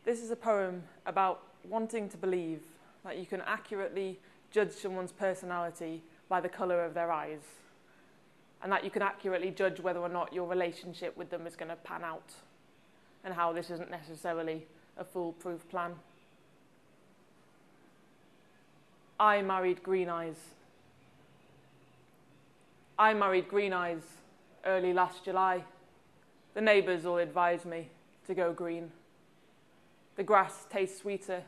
This is a poem about wanting to believe that you can accurately judge someone's personality by the colour of their eyes, and that you can accurately judge whether or not your relationship with them is going to pan out, and how this isn't necessarily a foolproof plan. I married green eyes. I married green eyes early last July. The neighbours all advised me to go green. The grass tastes sweeter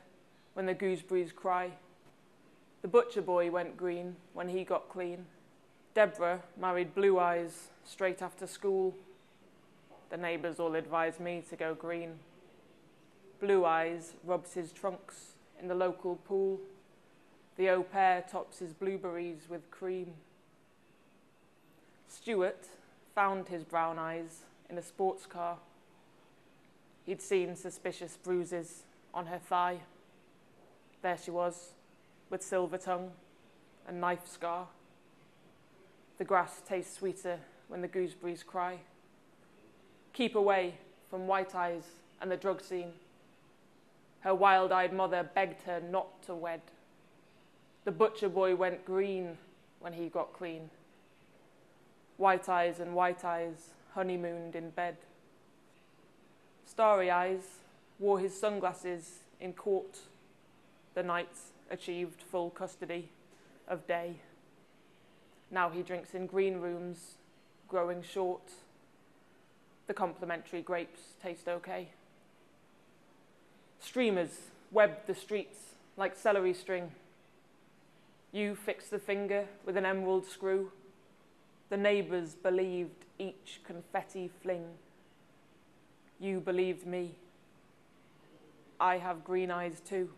when the gooseberries cry. The butcher boy went green when he got clean. Deborah married blue eyes straight after school. The neighbours all advised me to go green. Blue eyes rubs his trunks in the local pool. The au pair tops his blueberries with cream. Stuart found his brown eyes in a sports car. He'd seen suspicious bruises on her thigh. There she was, with silver tongue and knife scar. The grass tastes sweeter when the gooseberries cry. Keep away from white eyes and the drug scene. Her wild-eyed mother begged her not to wed. The butcher boy went green when he got clean. White eyes and white eyes honeymooned in bed. Starry eyes wore his sunglasses in court. The knights achieved full custody of day. Now he drinks in green rooms, growing short. The complimentary grapes taste okay. Streamers webbed the streets like celery string. You fixed the finger with an emerald screw. The neighbours believed each confetti fling. You believed me. I have green eyes too.